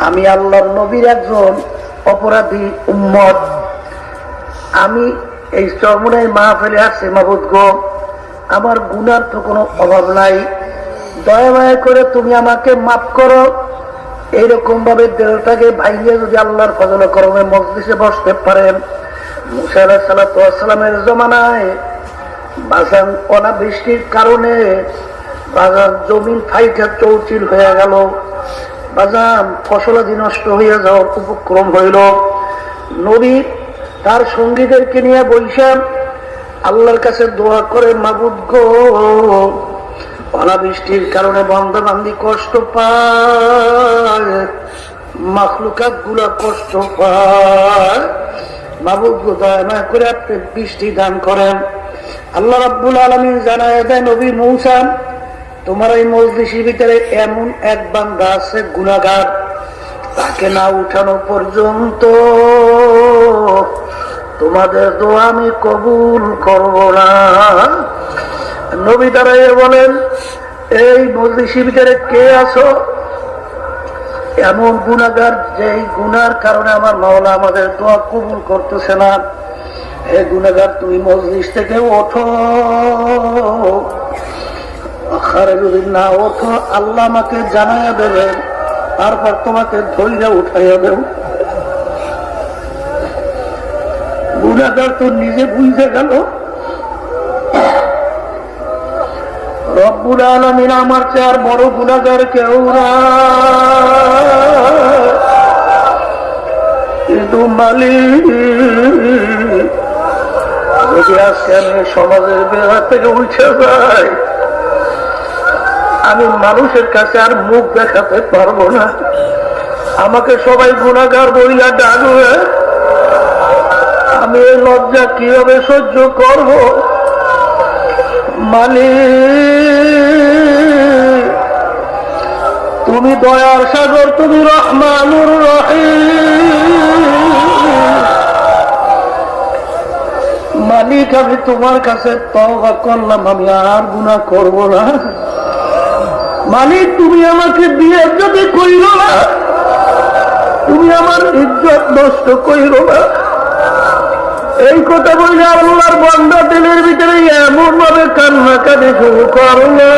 আমি আল্লাহর নবীর একজন অপরাধী উম্মত। আমি এই চরমনাই মাহফিলে আসছি, মাবুদ গো, আমার গুনার তো কোনো অভাব নাই, দয়া মায়া করে তুমি আমাকে মাফ করো। এইরকম ভাবে দেহটাকে ভাইয়ে যদি আল্লাহর ফজল করমে মজলিসে বসতে পারেন। মুসা আলাইহিস সালাতু ওয়াস সালামের জমানায় বাজান অনাবৃষ্টির কারণে বাজান জমিন ফাইটা চৌচির হয়ে গেল, বাজান ফসলাদি নষ্ট হয়ে যাওয়ার উপক্রম হইল। নবী তার সঙ্গীদেরকে নিয়ে বৈশাখ আল্লাহর কাছে দোয়া করে, মাবুদ গো, অনাবৃষ্টির কারণে বান্দা বান্দি কষ্ট পায়, মাখলুকাত গুলা কষ্ট পায়, মাবুদ গো দয়া করে আপনি বৃষ্টি দান করেন। আল্লাহ রাব্বুল আলামিন জানায় দেয়, নবী মূসা, তোমার এই মজলিসের ভিতরে এমন এক বান্দা আছে গুনাহগার, তাকে না উঠানো পর্যন্ত তোমাদের দোয়া আমি কবুল করব না। নবী দাঁড়াইয়ে বলেন, এই মজলিসের ভিতরে কে আছো এমন গুনাহগার, যেই গুনার কারণে আমার মাওলা আমাদের দোয়া কবুল করতেছে না? এই গুনাহগার, তুমি মজলিস থেকে ওঠো। আখারে যদি না ওঠো, আল্লাহ আমাকে জানাইয়া দেবেন, তারপর তোমাকে ধৈর্য উঠাইয়া দেব। গুনাহগার তো নিজে বুঝে গেল, রব্বুল আলামিন আমার চেয়ে আর বড় গুনাহগার কেউ না। কিন্তু মালিক, যদি আজকে আমি সমাজের বেড়া থেকে উঠে যাই, আমি মানুষের কাছে আর মুখ দেখাতে পারবো না। আমাকে সবাই গুনাহগার বইলা ডাকবে, আমি এই লজ্জা কিভাবে সহ্য করব? মালিক, তুমি দয়ার সাগর, তুমি রহমানুর রহিম। মালিক, আমি তোমার কাছে তওবা করলাম, আমি আর গুনাহ করব না। মালিক, তুমি আমাকে বিয়ে যদি কইরো না, তুমি আমার ইজ্জত নষ্ট কইরো না। এই কথা বলে আল্লাহর বান্দা দিলের ভিতরে এমন ভাবে কান্নাকাটি শুরু করলো,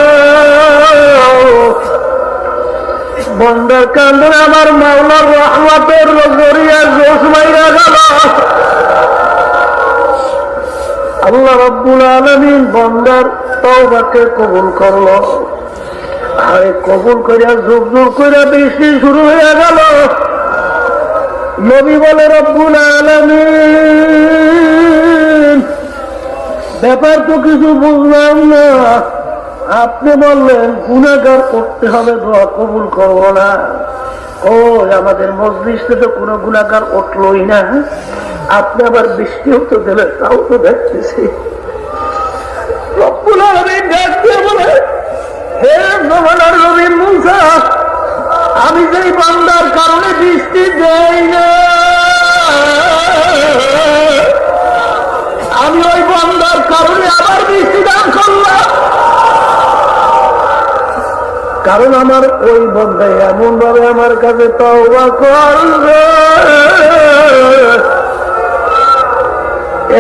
বান্দার কান্দনে আমার মাওলার রহমতের জরিয়া জোশ মাইরা গেল। আল্লাহ রাব্বুল আলামিন বান্দার তওবাকে কবুল করলো। আরে কবুল করিয়া জোর জোর করিয়া বৃষ্টি শুরু হয়ে গেল। নবী বলে, রব্বুল আলামিন, ব্যাপার তো কিছু বুঝলাম না। আপনি বললেন গুনাহগার করতে হবে, দোয়া কবুল করবো না। ও, আমাদের মজলিসে তো কোনো গুনাহগার উঠলই না, আপনি আবার বৃষ্টিও তো দিলেন, তাও তো দেখতেছি। রব্বুল আলামিন ডাক দিয়ে বলে, হে জমানার নবী মূসা, আমি যেই বান্দার কারণে বৃষ্টি দেই না, আমি ওই বান্দার কারণে আবার বৃষ্টি দান করলাম। কারণ আমার ওই বান্দা এমন ভাবে আমার কাছে তওবা করবে,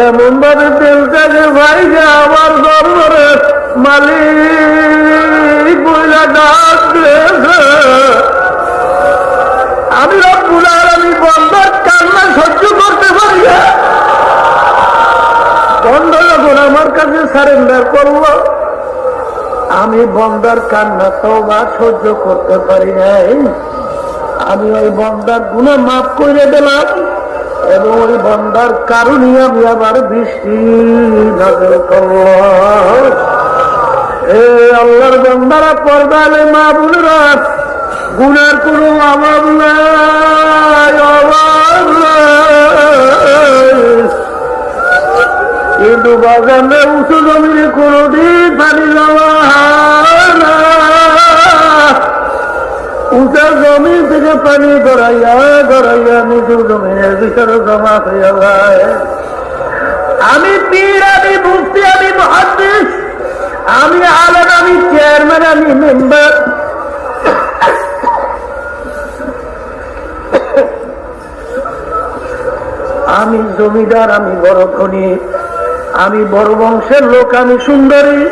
এমন ভাবে দিলটাকে ভাইগা আমার দরবারে মালিক বইলা ডাক দিয়েছে। আমি রব্বুল আলামিন বান্দার কান্না সহ্য করতে পারি না। বান্দা যখন আমার কাছে সারেন্ডার করলো, আমি বান্দার কান্না তওবা সহ্য করতে পারি নাই। আমি ওই বান্দার গুনাহ মাফ করে দিলাম, এবং ওই বান্দার কারণে আমি আবার বৃষ্টি নাযিল করলাম। এ আল্লাহর বান্দারা, পর্দালে মা বোনেরা, গুনার কোনো অভাব নাই, অভাব নাই। কিন্তু বাগানে উঁচু জমিনে কোনদিন পানি জমা না, উঁচা জমিন থেকে পানি গড়াইয়া গড়াইয়া নিচু জমিনের ভিতরে জমা হইয়া যায়। আমি পীর, আমি মুফতি, আমি মুহাদ্দিস, আমি আলেম, আমি চেয়ারম্যান, আমি মেম্বার, আমি জমিদার, আমি বড় ধনী, আমি বড় বংশের লোক, আমি সুন্দরী,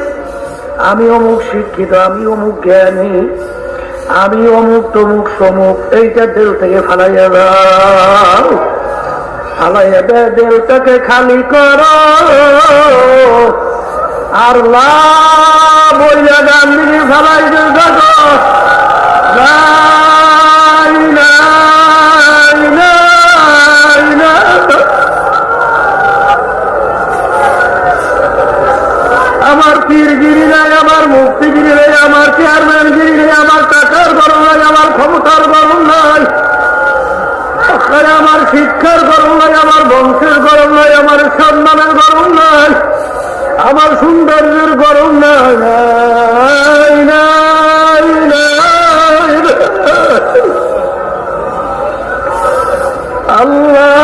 আমি অমুক শিক্ষিত, আমি অমুক জ্ঞানী, আমি অমুক তমুক সমুক, এইটা দিল থেকে ফালাইয়া দাও। ফালাইয়া দেয়, দিলটাকে খালি করো। আর লাভ বইয়া গান্ধী ফালাই দিয়ে থাকো। আমার পীরগিরি নাই, আমার মুক্তিগিরি নাই, আমার চেয়ারম্যানগিরি নাই, আমার টাকার গরম নাই, আমার ক্ষমতার গরম নাই, আমার শিক্ষার গরম নাই, আমার বংশের গরম নাই, আমার সম্মানের গরম নাই, আমার সৌন্দর্যের গরম নাই। আল্লাহ